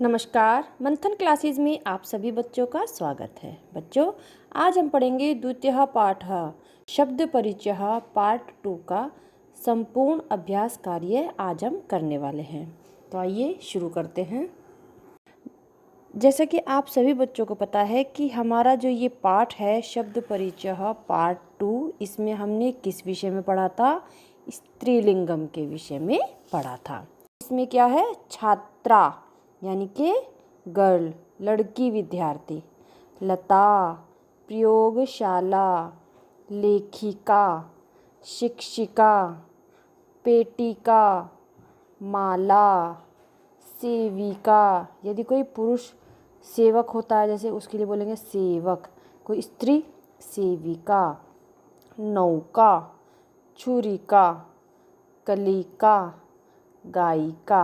नमस्कार। मंथन क्लासेस में आप सभी बच्चों का स्वागत है। बच्चों, आज हम पढ़ेंगे द्वितीयः पाठः शब्द परिचय पार्ट 2 का संपूर्ण अभ्यास कार्य आज हम करने वाले हैं। तो आइए शुरू करते हैं। जैसा कि आप सभी बच्चों को पता है कि हमारा जो ये पाठ है शब्द परिचय पार्ट 2, इसमें हमने किस विषय में पढ़ा था? स्त्रीलिंगम के विषय में पढ़ा था। इसमें क्या है? छात्रा यानी कि गर्ल, लड़की विद्यार्थी, लता, प्रयोगशाला, लेखिका, शिक्षिका, पेटिका, माला, सेविका। यदि कोई पुरुष सेवक होता है जैसे उसके लिए बोलेंगे सेवक, कोई स्त्री सेविका, नौका, छुरिका, कलिका, गायिका।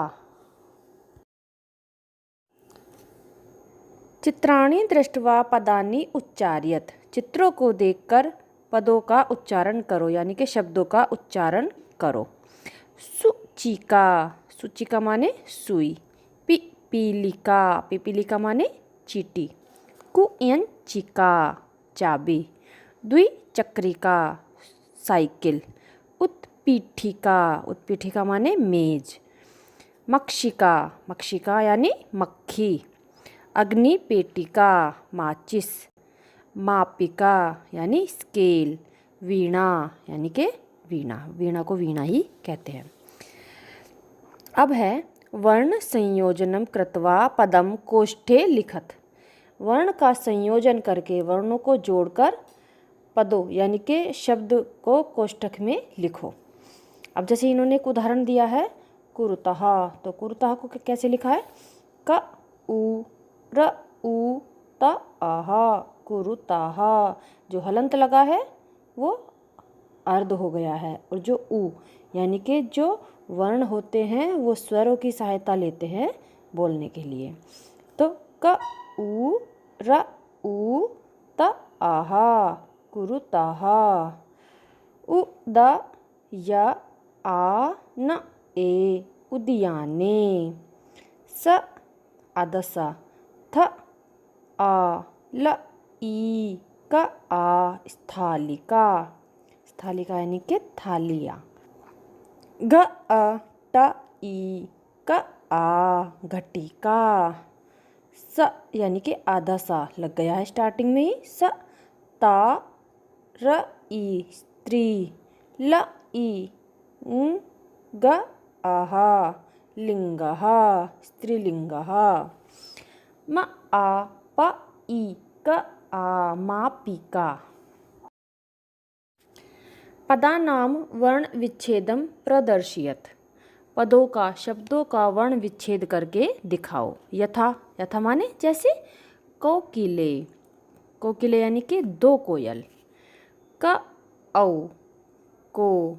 चित्राणि दृष्ट्वा पदानि उच्चार्यत। चित्रों को देखकर पदों का उच्चारण करो यानी कि शब्दों का उच्चारण करो। सुचिका, सुचिका माने सुई। पिपीलिका, पिपीलिका माने चींटी। कुयंचिका, चाबी। द्विचक्रिका, साइकिल। उत्पीठिका, उत्पीठिका माने मेज। मक्षिका, मक्षिका यानी मक्खी। अग्निपेटिका, माचिस। मापिका यानी स्केल। वीणा यानी कि वीणा, वीणा को वीणा ही कहते हैं। अब है वर्ण संयोजनम कृत्वा पदम कोष्ठे लिखत। वर्ण का संयोजन करके, वर्णों को जोड़कर पदों यानी कि शब्द को कोष्ठक में लिखो। अब जैसे इन्होंने एक उदाहरण दिया है कुरुतः, तो कुरुतः को कैसे लिखा है? क उ र उ त आह, कुरुतः। जो हलंत लगा है वो अर्ध हो गया है, और जो उ यानी कि जो वर्ण होते हैं वो स्वरों की सहायता लेते हैं बोलने के लिए। तो क उ र उ त आह, कुरुतः। उ द य आ न ए, उद्याने। स अदस, थ आ ल ई क आ, स्थालिका। स्थालिका यानी कि थालियाँ। घ अ ट ई क आ, घटिका। स यानी कि आधा सा लग गया है स्टार्टिंग में ही। स ता र ई, स्त्री। ल ई ग आह, लिंगः, स्त्रीलिंगः। म आ प ई क आ, मापिका। पदानाम वर्ण विच्छेदम प्रदर्शयत। पदों का, शब्दों का वर्ण विच्छेद करके दिखाओ। यथा, यथा माने जैसे कोकिले, कोकिले यानी कि दो कोयल। क औ, को।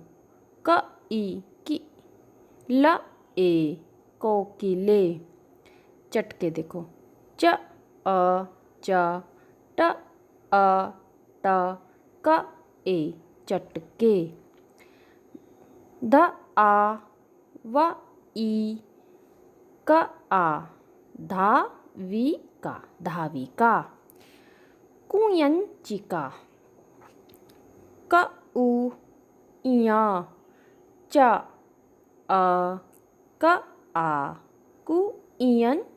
क ई की। ल ए, कोकिले। चटके देखो, च अ च, ट अ ट, क ए, चटके। ध आ व ई क आ, धाविका, धाविका। कुयंचिका। क उ इया, च अ क आ, कुयंचिका।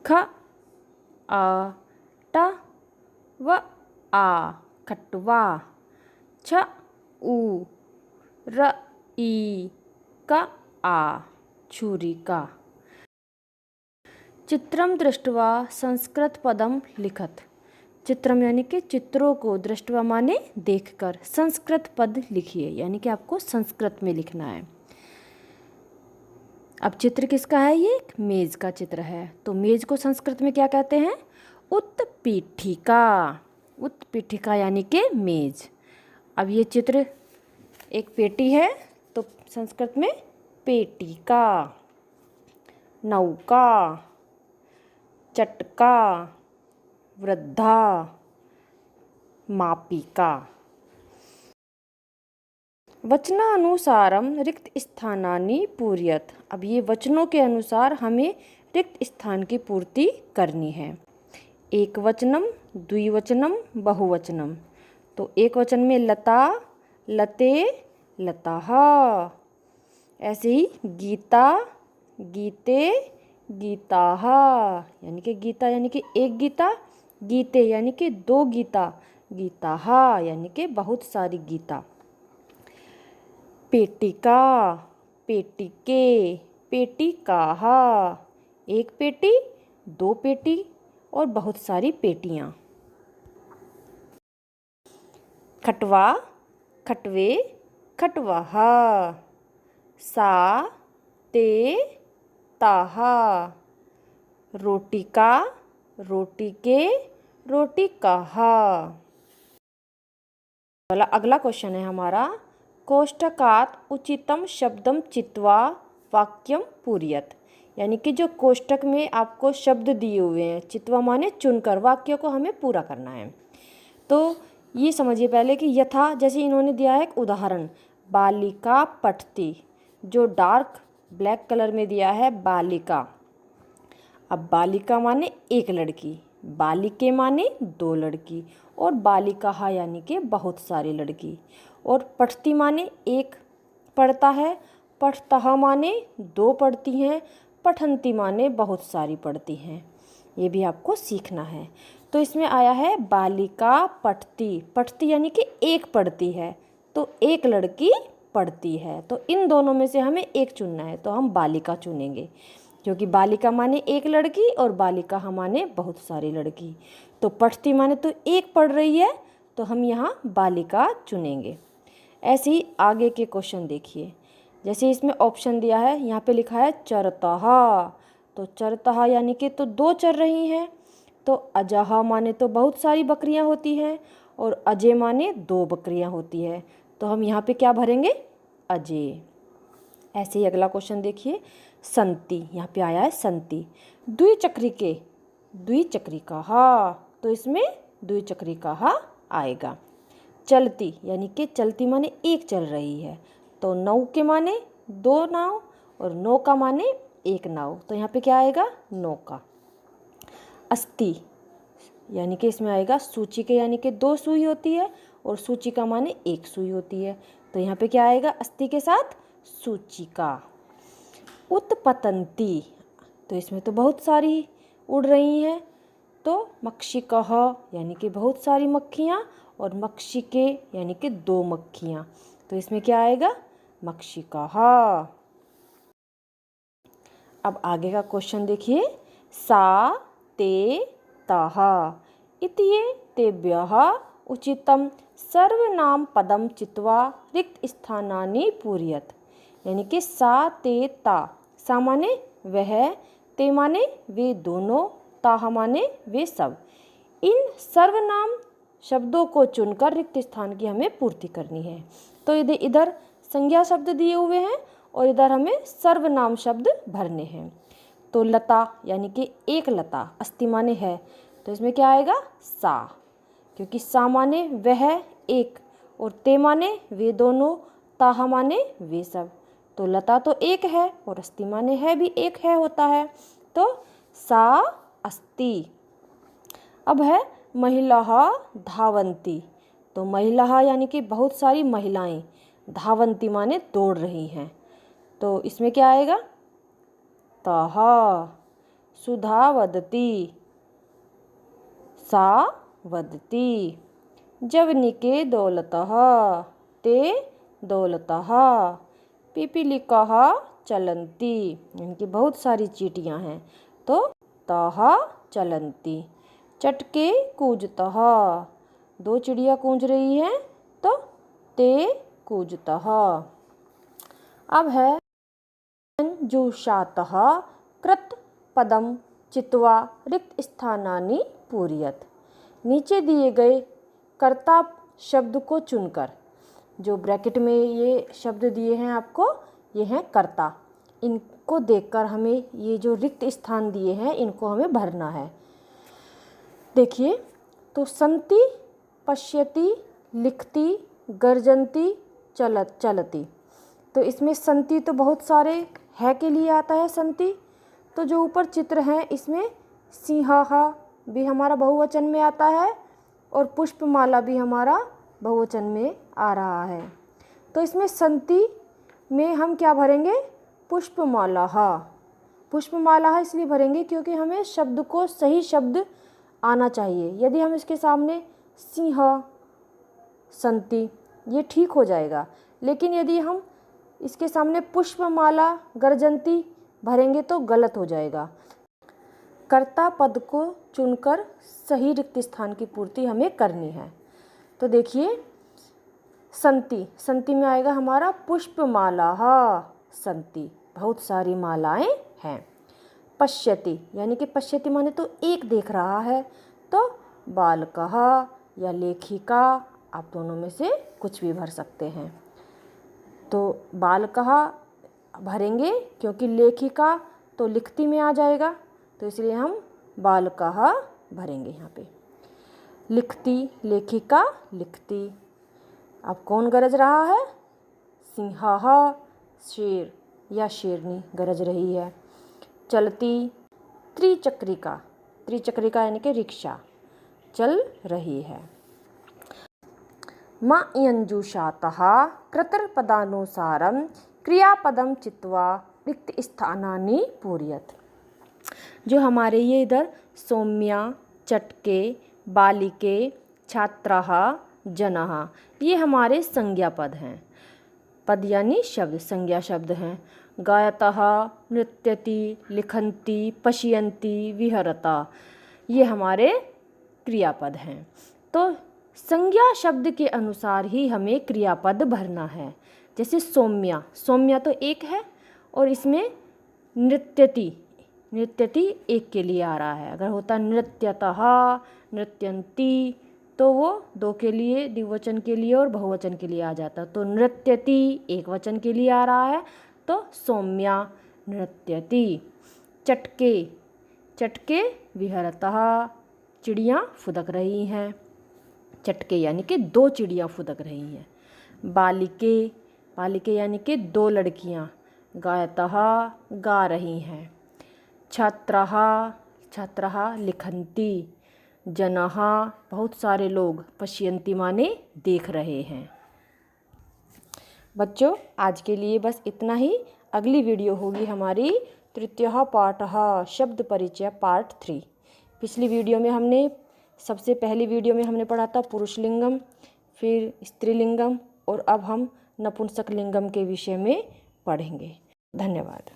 ख अ ट व आ, खटवा। छ उ र ई क आ, छुरिका। चित्रम दृष्ट्वा संस्कृत पदम लिखत। चित्रम यानी कि चित्रों को, दृष्ट्वा माने देखकर, संस्कृत पद लिखिए यानी कि आपको संस्कृत में लिखना है। अब चित्र किसका है? ये एक मेज का चित्र है। तो मेज को संस्कृत में क्या कहते हैं? उत्पीठिका। उत्पीठिका यानी कि मेज। अब ये चित्र एक पेटी है तो संस्कृत में पेटिका। नौका, चटका, वृद्धा, मापिका। वचनानुसारम रिक्त स्थानानि पूर्यत। अब ये वचनों के अनुसार हमें रिक्त स्थान की पूर्ति करनी है। एक वचनम, द्विवचनम, बहुवचनम। तो एक वचन में लता, लते, लताः। ऐसे ही गीता, गीते, गीताः। यानी कि गीता यानी कि एक गीता, गीते यानी कि दो गीता, गीताः यानी कि बहुत सारी गीता। पेटिका, पेटिके, पेटिकाः। एक पेटी, दो पेटी और बहुत सारी पेटियाँ। खटवा, खटवे, खटवाः। सा, ते, ताः। रोटिका, रोटिके, रोटिकाः। अगला क्वेश्चन है हमारा, कोष्टकात उचितम शब्दम चित्वा वाक्यम पूर्यत। यानी कि जो कोष्टक में आपको शब्द दिए हुए हैं, चित्वा माने चुनकर, वाक्य को हमें पूरा करना है। तो ये समझिए पहले कि यथा, जैसे इन्होंने दिया है एक उदाहरण, बालिका पठती, जो डार्क ब्लैक कलर में दिया है बालिका। अब बालिका माने एक लड़की, बालिके माने दो लड़की, और बालिका यानी कि बहुत सारी लड़की, और पठती माने एक पढ़ता है, पठतः माने दो पढ़ती हैं, पठंती माने बहुत सारी पढ़ती हैं। ये भी आपको सीखना है। तो इसमें आया है बालिका पठती, पठती यानी कि एक पढ़ती है, तो एक लड़की पढ़ती है। तो इन दोनों में से हमें एक चुनना है, तो हम बालिका चुनेंगे, क्योंकि बालिका माने एक लड़की और बालिका माने बहुत सारी लड़की। तो पठती माने तो एक पढ़ रही है, तो हम यहाँ बालिका चुनेंगे। ऐसे ही आगे के क्वेश्चन देखिए, जैसे इसमें ऑप्शन दिया है, यहाँ पे लिखा है चरतः। तो चरतः यानी कि तो दो चर रही हैं, तो अजह माने तो बहुत सारी बकरियाँ होती हैं, और अजय माने दो बकरियाँ होती है। तो हम यहाँ पे क्या भरेंगे, अजय। ऐसे ही अगला क्वेश्चन देखिए, संति, यहाँ पे आया है संति। द्विचक्रिके, द्विचक्रिकाः, तो इसमें द्विचक्रिकाः आएगा। चलती यानी कि चलती माने एक चल रही है, तो नौके माने दो नाव, और नौका माने एक नाव, तो यहाँ पे क्या आएगा, नौका। अस्ति यानी कि इसमें आएगा सूचिका, यानी कि दो सुई होती है, और सूचिका माने एक सुई होती है, तो यहाँ पे क्या आएगा, अस्ति के साथ सूचिका। उत्पतंती, तो इसमें तो बहुत सारी उड़ रही हैं, तो मक्षिकः यानी कि बहुत सारी मक्खियाँ, और मक्षिके यानी कि दो मक्खियाँ, तो इसमें क्या आएगा, मक्षिकाः। अब आगे का क्वेश्चन देखिए, सा, ते, ताः इत्येतेभ्यः तेभ्यः उचितम सर्वनाम पदम चित्वा रिक्त स्थानानि पूर्यत। यानी कि सा, ते, ता, सा माने वह, ते माने वे दोनों, ताः माने वे सब। इन सर्वनाम शब्दों को चुनकर रिक्त स्थान की हमें पूर्ति करनी है। तो इधर संज्ञा शब्द दिए हुए हैं, और इधर हमें सर्वनाम शब्द भरने हैं। तो लता यानी कि एक लता, अस्ति माने है, तो इसमें क्या आएगा, सा, क्योंकि सा माने वह एक, और ते माने वे दोनों, ताः माने वे सब। तो लता तो एक है, और अस्ति माने है भी एक है होता है, तो सा अस्ति। अब है महिलाः धावन्ति, तो महिलाः यानी कि बहुत सारी महिलाएं, धावन्ति माने दौड़ रही हैं, तो इसमें क्या आएगा, ताः। सुधा वदति, सा वदति। जवनिके दौलतः, ते दौलतः। पिपीलिकाः चलन्ति, इनकी बहुत सारी चींटियां हैं, तो ताः चलन्ति। चटके कूजतः, दो चिड़िया कूंज रही हैं, तो ते कूजतः। अब है जुषातः कृत पदम चित्वा रिक्त स्थानानि पूर्यत। नीचे दिए गए कर्ता शब्द को चुनकर, जो ब्रैकेट में ये शब्द दिए हैं आपको, ये हैं कर्ता, इनको देखकर हमें ये जो रिक्त स्थान दिए हैं इनको हमें भरना है। देखिए, तो संति, पश्यति, लिखती, गर्जन्ति, चलती। तो इसमें संति तो बहुत सारे है के लिए आता है संति। तो जो ऊपर चित्र हैं इसमें सिंहाहा भी हमारा बहुवचन में आता है और पुष्पमाला भी हमारा बहुवचन में आ रहा है। तो इसमें संति में हम क्या भरेंगे? पुष्पमाला। पुष्पमाला इसलिए भरेंगे क्योंकि हमें शब्द को सही शब्द आना चाहिए। यदि हम इसके सामने सिंह, संति, ये ठीक हो जाएगा, लेकिन यदि हम इसके सामने पुष्पमाला, गर्जंती भरेंगे तो गलत हो जाएगा। कर्ता पद को चुनकर सही रिक्त स्थान की पूर्ति हमें करनी है। तो देखिए संति में आएगा हमारा पुष्पमाला। संति बहुत सारी मालाएं हैं। पश्यति यानी कि पश्यति माने तो एक देख रहा है, तो बालकः या लेखिका, आप दोनों में से कुछ भी भर सकते हैं। तो बालकः भरेंगे क्योंकि लेखिका तो लिखती में आ जाएगा, तो इसलिए हम बालकः भरेंगे यहाँ पे। लिखती, लेखिका लिखती। अब कौन गरज रहा है? सिंह, शेर या शेरनी गरज रही है। चलती, त्रिचक्रिका, त्रिचक्रिका यानी कि रिक्शा चल रही है। मयञ्जुषातः कृतपदानुसारं क्रियापदं चित्वा रिक्त स्थानानि पूरयेत्। जो हमारे ये इधर सौम्या, चटके, बालिके, छात्राः, जनाः, ये हमारे संज्ञा पद हैं। पद यानी शब्द, संज्ञा शब्द हैं। गायतः, नृत्यति, लिखन्ति, पश्यन्ति, विहरता, ये हमारे क्रियापद हैं। तो संज्ञा शब्द के अनुसार ही हमें क्रियापद भरना है। जैसे सौम्या, सौम्या तो एक है और इसमें नृत्यति, नृत्यति एक के लिए आ रहा है। अगर होता नृत्यतः, नृत्यन्ति, तो वो दो के लिए, द्विवचन के लिए और बहुवचन के लिए आ जाता। तो नृत्यति एक वचन के लिए आ रहा है, तो सौम्या नृत्यति। चटके, चटके विहरतः, चिड़ियाँ फुदक रही हैं। चटके यानी कि दो चिड़ियाँ फुदक रही हैं। बालिके, बालिके यानी कि दो लड़कियाँ गायतः गा रही हैं। छात्राः, छात्राः लिखन्ति। जनाः बहुत सारे लोग, पश्यन्ति माने देख रहे हैं। बच्चों आज के लिए बस इतना ही। अगली वीडियो होगी हमारी तृतीयः पाठः शब्द परिचय पार्ट 3। पिछली वीडियो में हमने, सबसे पहली वीडियो में हमने पढ़ा था पुरुषलिंगम, फिर स्त्रीलिंगम, और अब हम नपुंसक लिंगम के विषय में पढ़ेंगे। धन्यवाद।